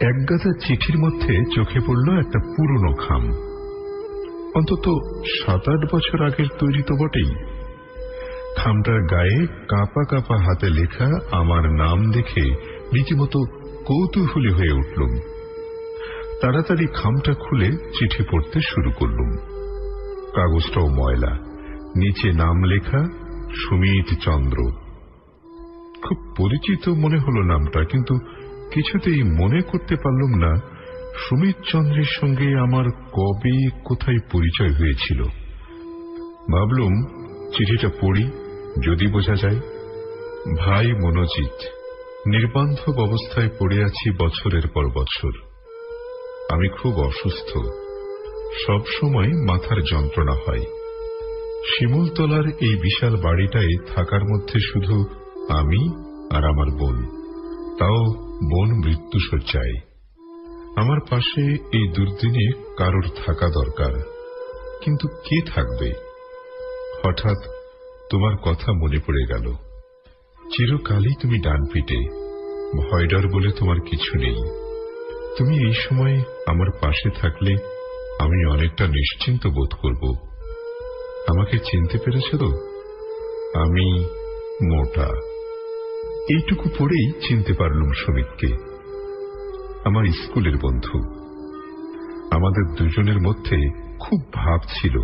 একগাদা চিঠির মধ্যে চোখে পড়ল একটা পুরনো খাম, অন্তত 7-8 বছর আগের তৈরি তো বটেই। খামটার গায়ে কাঁপা কাঁপা হাতে লেখা আমার নাম দেখে রীতিমতো কৌতূহলী হয়ে উঠলুম। তাড়াতাড়ি খামটা খুলে চিঠি পড়তে শুরু করলুম। কাগজটাও ময়লা, নিচে নাম লেখা সুমিত চন্দ্র। খুব পরিচিত মনে হলো নামটা, কিন্তু কিছুতেই মনে করতে পারলুম না সুমিত চন্দ্রের সঙ্গে আমার কবে কোথায় পরিচয় হয়েছিল। ভাবলুম চিঠিটা পড়ি, যদি বোঝা যায়। ভাই মনোজিৎ, নির্বান্ধব অবস্থায় পড়ে আছি বছরের পর বছর। আমি খুব অসুস্থ, সব সময় মাথার যন্ত্রণা হয়। শিমুলতলার এই বিশাল বাড়িটায় থাকার মধ্যে শুধু আমি আর আমার বোন, তাও বোন মৃত্যুশয্যায়। আমার পাশে এই দুর্দিনে কারোর থাকা দরকার, কিন্তু কে থাকবে? হঠাৎ তোমার কথা মনে পড়ে গেল। চিরকালই তুমি ডান পিটে, ভয় ডর বলে তোমার কিছু নেই। তুমি এই সময় আমার পাশে থাকলে আমি অনেকটা নিশ্চিন্ত বোধ করব। আমাকে চিনতে পেরেছ তো? আমি মোটা। এইটুকু পড়েই চিনতে পারলুম সুমিতকে, আমার স্কুলের বন্ধু। আমাদের দুজনের মধ্যে খুব ভাব ছিল।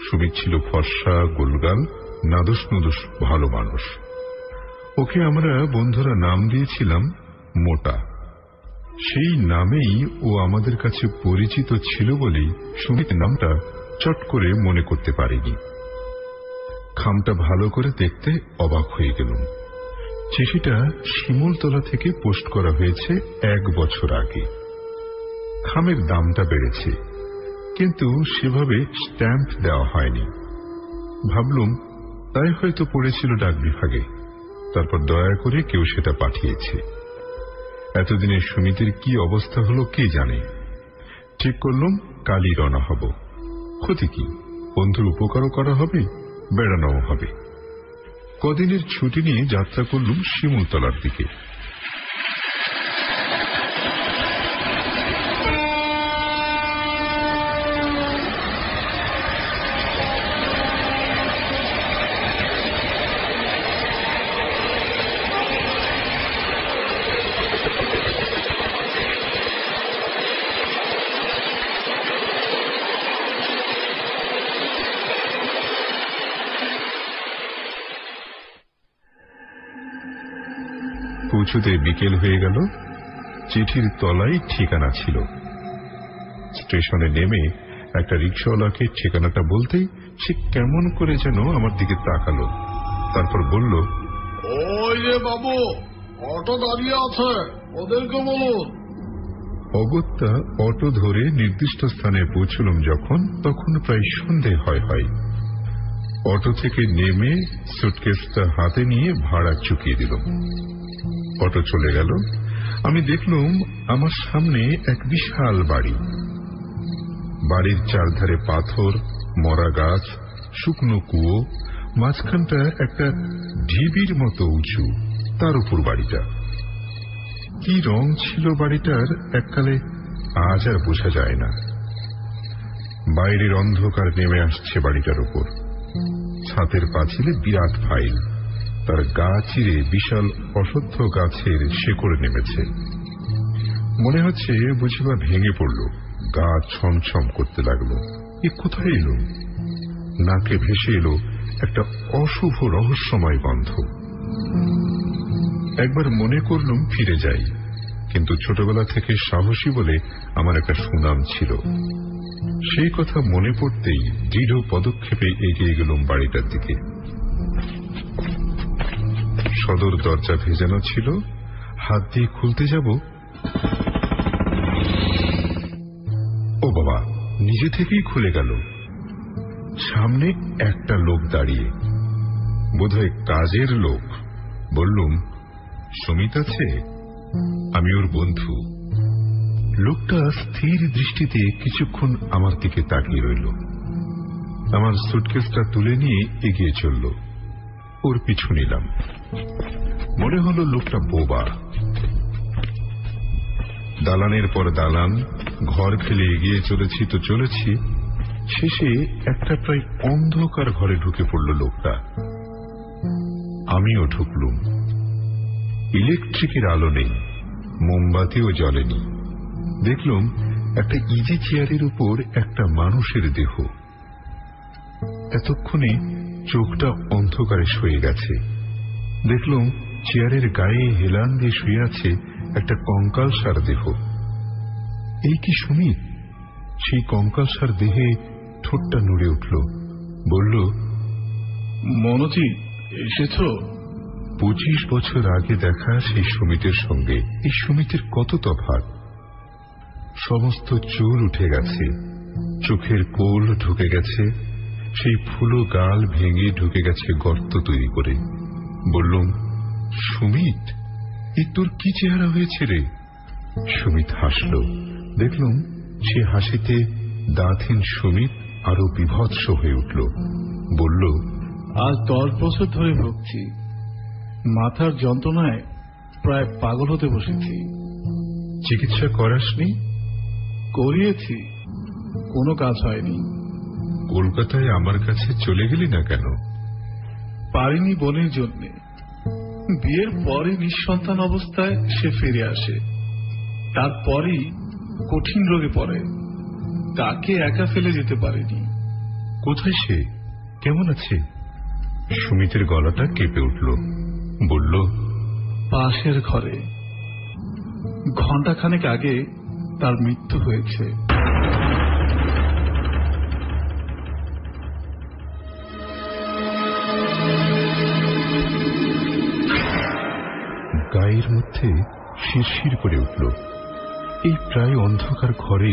সুমিত ছিল ফর্সা, গোলগাল, নাদুস নুদুস ভালো মানুষ। ওকে আমরা বন্ধুরা নাম দিয়েছিলাম মোটা। সেই নামেই ও আমাদের কাছে পরিচিত ছিল বলেই সুমিত নামটা চট করে মনে করতে পারিনি। খামটা ভালো করে দেখতে অবাক হয়ে গেলুম। চিঠিটা শিমুলতলা থেকে পোস্ট করা হয়েছে 1 বছর আগে। খামের দামটা বেড়েছে, কিন্তু সেভাবে স্ট্যাম্প দেওয়া হয়নি। ভাবলুম তাই হয়তো পড়েছিল ডাক বিভাগে, তারপর দয়া করে কেউ সেটা পাঠিয়েছে। এতদিনে সুমিতের কি অবস্থা হলো কে জানে। ঠিক করলুম কালই রওনা হব। ক্ষতি কি, বন্ধুর উপকারও করা হবে, বেড়ানোও হবে। কদিনের ছুটি নিয়ে যাত্রা করলুম শিমুলতলার দিকে। পৌঁছতে বিকেল হয়ে গেল। চিঠির তলায় ঠিকানা ছিল। স্টেশনে নেমে একটা রিক্সাওয়ালাকে ঠিকানাটা বলতেই সে কেমন করে যেন আমার দিকে তাকালো, তারপর বলল, ওই যে বাবু, অটো দাঁড়িয়ে আছে, ওদেরকে বলুন। অগত্যা অটো ধরে নির্দিষ্ট স্থানে পৌঁছলুম যখন, তখন প্রায় সন্ধে হয়। অটো থেকে নেমে সুটকেসটা হাতে নিয়ে ভাড়া চুকিয়ে দিল। অটো চলে গেল। আমি দেখলুম আমার সামনে এক বিশাল বাড়ি। বাড়ির চারধারে পাথর, মরা গাছ, শুকনো কুয়ো, মাঝখানটা একটা ঢিবির মতো উঁচু, তার উপর বাড়িটা। কি রং ছিল বাড়িটার এককালে আজ আর বোঝা যায় না। বাইরের অন্ধকার নেমে আসছে বাড়িটার উপর। ছাতের পাঁচিলে বিরাট ফাইল, তার গা চিরে বিশাল অশ্বত্থ গাছের শেকড় নেমেছে। মনে হচ্ছে বুঝিবা ভেঙে পড়ল, গা ছমছম করতে লাগলো। এ কোথায় এলো? নাকে ভেসে এলো একটা অশুভ রহস্যময় গন্ধ। একবার মনে করলুম ফিরে যাই, কিন্তু ছোটবেলা থেকে সাহসী বলে আমার একটা সুনাম ছিল। সেই কথা মনে পড়তেই দৃঢ় পদক্ষেপে এগিয়ে গেলুম বাড়িটার দিকে। সদর দরজা ভেজানো ছিল, হাত দিয়ে খুলতে যাব, ও বাবা, নিজে থেকেই খুলে গেল। সামনে একটা লোক দাঁড়িয়ে, বোধহয় কাজের লোক। বললুম, সুমিত আছে? আমি ওর বন্ধু। লোকটা স্থির দৃষ্টিতে কিছুক্ষণ আমার দিকে তাকিয়ে রইল, আমার সুটকেসটা তুলে নিয়ে এগিয়ে চলল। ওর পিছু নিলাম। মনে হলো লোকটা বোবা। দালানের পর দালান, ঘর ফেলে এগিয়ে চলেছি তো চলেছি, শেষে একটা প্রায় অন্ধকার ঘরে ঢুকে পড়ল লোকটা। আমিও ঢুকলুম। ইলেকট্রিকের আলো নেই, মোমবাতিও জ্বলেনি। দেখলুম একটা ইজি চেয়ারের উপর একটা মানুষের দেহ। এতক্ষণে চোখটা অন্ধকারে শুয়ে গেছে। দেখলুম চেয়ারের গায়ে হেলান দিয়ে শুয়ে আছে একটা কঙ্কালসার দেহ। এই কি সুমিত! সেই কঙ্কালসার দেহে ঠোঁটটা নড়ে উঠল। বলল, মনোজি, এসেছ? 25 বছর আগে দেখা সেই সুমিতের সঙ্গে এই সুমিতের কত তফাৎ! সমস্ত চুল উঠে গেছে, চোখের কোল ঢুকে গেছে, সেই ফুলো গাল ভেঙে ঢুকে গেছে গর্ত তৈরি করে। বললুম, সুমিত, এ তোর কি চেহারা হয়েছে রে? সুমিত হাসল। দেখলুম সে হাসিতে দাঁতহীন সুমিত আরো বিভৎস হয়ে উঠল। বলল, আজ 10 বছর ধরে ভুগছি। মাথার যন্ত্রণায় প্রায় পাগল হতে বসেছি। চিকিৎসা করাসনি? করিয়েছি, কোনো কাজ হয়নি। কলকাতায় আমার কাছে চলে গেলি না কেন? পারিনি বোনের জন্যে। বিয়ের পরে নিঃসন্তান অবস্থায় সে ফিরে আসে, তারপরই কঠিন রোগে পড়ে। তাকে একা ফেলে যেতে পারেনি। কোথায় সে? কেমন আছে? সুমিতের গলাটা কেঁপে উঠল। বলল, পাশের ঘরে। ঘণ্টাখানেক আগে তার মৃত্যু হয়েছে। গায়ের মধ্যে শিরশির করে উঠল। এই প্রায় অন্ধকার ঘরে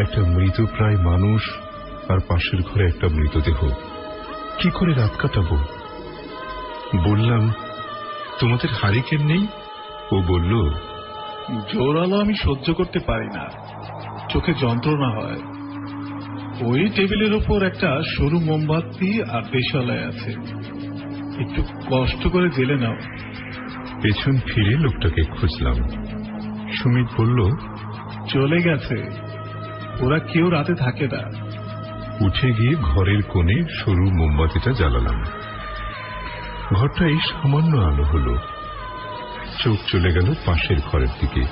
একটা মৃত প্রায় মানুষ, আর পাশের ঘরে একটা মৃতদেহ। কি করে রাত কাটাবো? বললাম, তোমাদের হারিকেন নেই? ও বলল, জোরালো আমি সহ্য করতে পারি না, চোখে যন্ত্রণা হয়। ওই টেবিলের উপর একটা সরু মোমবাতি আর দেশালাই আছে, একটু কষ্ট করে জেলে নাও। পেছন ফিরে লোকটাকে খুঁজলাম। সুমিত বলল, চলে গেছে, ওরা কেউ রাতে থাকে না। উঠে গিয়ে ঘরের কোণে সরু মোমবাতিটা জ্বালালাম। ঘরটাই সামান্য আলো হলো। চোখ চলে গেল পাশের ঘরের দিকে।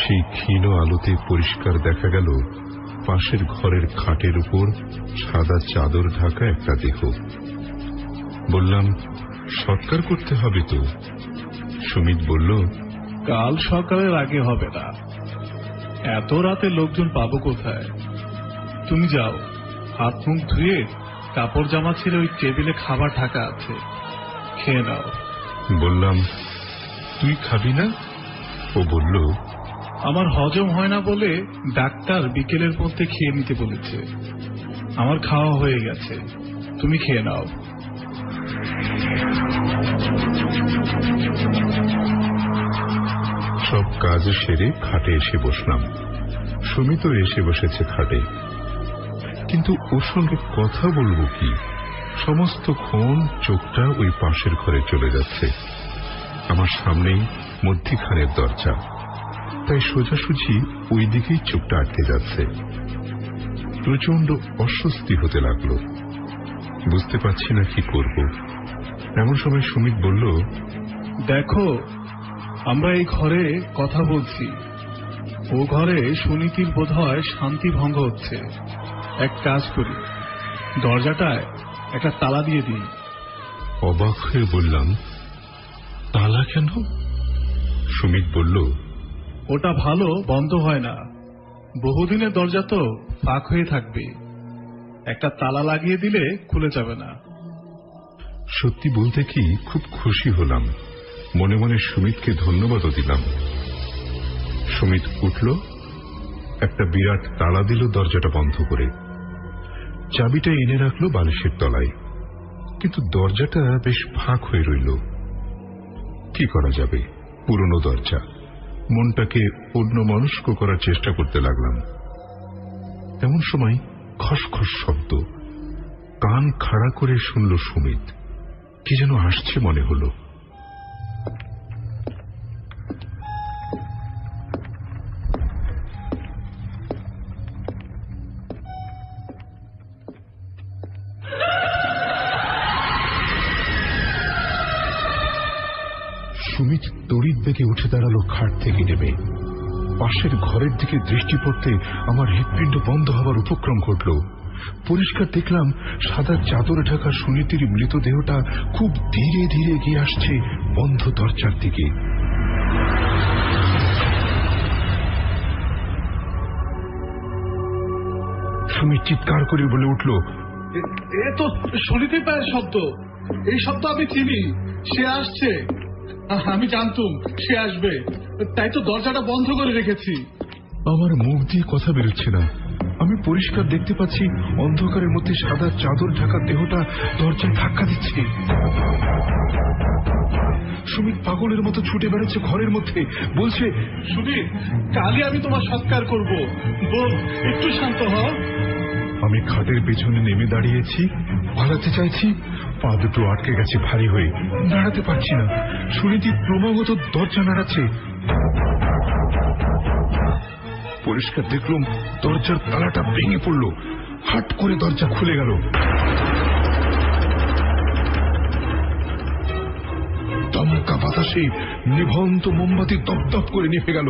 সেই ক্ষীণ আলোতে পরিষ্কার দেখা গেল পাশের ঘরের খাটের উপর সাদা চাদর ঢাকা একটা দেহ। বললাম, সৎকার করতে হবে তো। সুমিত বলল, কাল সকালের আগে হবে না, এত রাতে লোকজন পাবো কোথায়? তুমি যাও, হাত মুখ ধুয়ে কাপড় জামা ছেড়ে ওই টেবিলে খাবার ঢাকা আছে, খেয়ে নাও। বললাম, তুই খাবি না? ও বলল, আমার হজম হয় না বলে ডাক্তার বিকেলের মধ্যে খেয়ে নিতে বলেছে। আমার খাওয়া হয়ে গেছে, তুমি খেয়ে নাও। সব কাজ সেরে খাটে এসে বসলাম। সুমিতও এসে বসেছে খাটে। কিন্তু ওর সঙ্গে কথা বলবো কি? সমস্তক্ষণ চোখটা ওই পাশের ঘরে চলে যাচ্ছে। আমার সামনেই মধ্যিখানের দরজা, তাই সোজাসুজি ওই দিকেই চোখটা আটকে যাচ্ছে। প্রচন্ড অস্বস্তি হতে লাগলো। বুঝতে পারছি না কি করব। এমন সময় সুমিত বলল, দেখো, আমরা এই ঘরে কথা বলছি, ও ঘরে সুনীতির বোধহয় শান্তি ভঙ্গ হচ্ছে। এক কাজ করি, দরজাটায় একটা তালা দিয়ে দিই। অবাক হয়ে বললাম, তালা কেন? সুমিত বলল, ওটা ভালো বন্ধ হয় না, বহুদিনের দরজা তো ফাঁক হয়ে থাকবে, একটা তালা লাগিয়ে দিলে খুলে যাবে না। সত্যি বলতে কি খুব খুশি হলাম। মনে মনে সুমিতকে ধন্যবাদও দিলাম। সুমিত উঠল, একটা বিরাট তালা দিল দরজাটা বন্ধ করে। চাবিটা এনে রাখলো বালিশের তলায়, কিন্তু দরজাটা বেশ ফাঁক হয়ে রইল। কি করা যাবে, পুরনো দরজা। মনটাকে অন্যমনস্ক করার চেষ্টা করতে লাগলাম। এমন সময় খসখস শব্দ। কান খাড়া করে শুনল সুমিত। কি যেন আসছে মনে হলো। সুমিত তড়িৎ বেগে উঠে দাঁড়ালো খাট থেকে নেমে। পাশের ঘরের দিকে দৃষ্টি পড়তে আমার হৃৎপিণ্ড বন্ধ হবার উপক্রম ঘটল। পরিষ্কার দেখলাম সাদা চাদরে ঢাকা সুনীতির মৃতদেহটা খুব ধীরে ধীরে এগিয়ে আসছে বন্ধ দরজার দিকে। সুমিত চিৎকার করে বলে উঠল, এ তো সুনীতির পায়ের শব্দ। এই শব্দ আমি চিনি, সে আসছে। আমি জানতুম সে আসবে, তাই তো দরজাটা বন্ধ করে রেখেছি। আমার মুখ দিয়ে কথা বেরোচ্ছে না। আমি পরিষ্কার দেখতে পাচ্ছি অন্ধকারের মধ্যে সাদা চাদর ঢাকা দেহটা দরজায় ধাক্কা দিচ্ছে। সুমিত পাগলের মতো ছুটে বেড়াচ্ছে ঘরের মধ্যে, বলছে, সুনীত, কালই আমি তোমার সৎকার করব, বোন একটু শান্ত হও। আমি খাটের পেছনে নেমে দাঁড়িয়েছি, পালাতে চাইছি, পা দুটো আটকে গেছে ভারী হয়ে, দাঁড়াতে পারছি না। সুনীতি ক্রমাগত দরজা নাড়াচ্ছে। পরিষ্কার দেখলাম দরজার তালাটা ভেঙে পড়ল, হাট করে দরজা খুলে গেল। দমকা বাতাসে নিভন্ত মোমবাতি দপদপ করে নিভে গেল।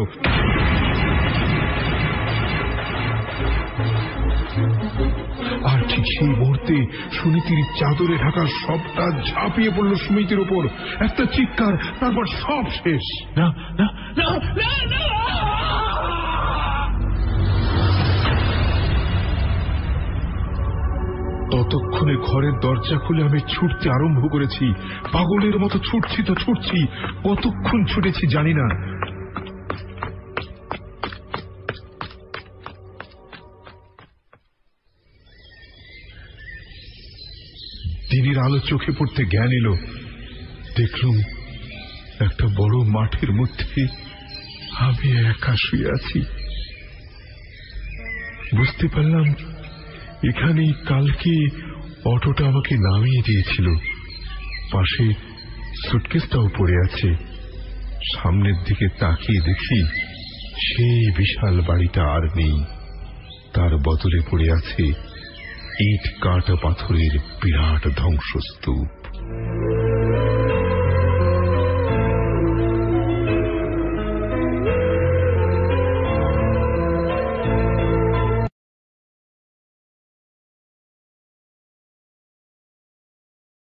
আর ঠিক সেই মুহূর্তে সুনীতির চাদরে ঢাকা সবটা ঝাঁপিয়ে পড়ল সুমিতির উপর। একটা চিৎকার, তারপর সব শেষ। না না না না না। ততক্ষণে ঘরের দরজা খুলে আমি ছুটতে আরম্ভ করেছি। পাগলের মতো ছুটছি তো ছুটছি, কতক্ষণ ছুটেছি জানি না। দিনের আলো চোখে পড়তে জ্ঞান এলো। দেখলুম একটা বড় মাঠের মধ্যে আমি একা শুয়ে আছি। বুঝতে পারলাম এখানেই কালকে অটোটা আমাকে নামিয়ে দিয়েছিল। পাশে সুটকেসটাও পড়ে আছে। সামনের দিকে তাকিয়ে দেখি সেই বিশাল বাড়িটা আর নেই, তার বদলে পড়ে আছে ইট কাঠ পাথরের বিরাট ধ্বংসস্তূপ।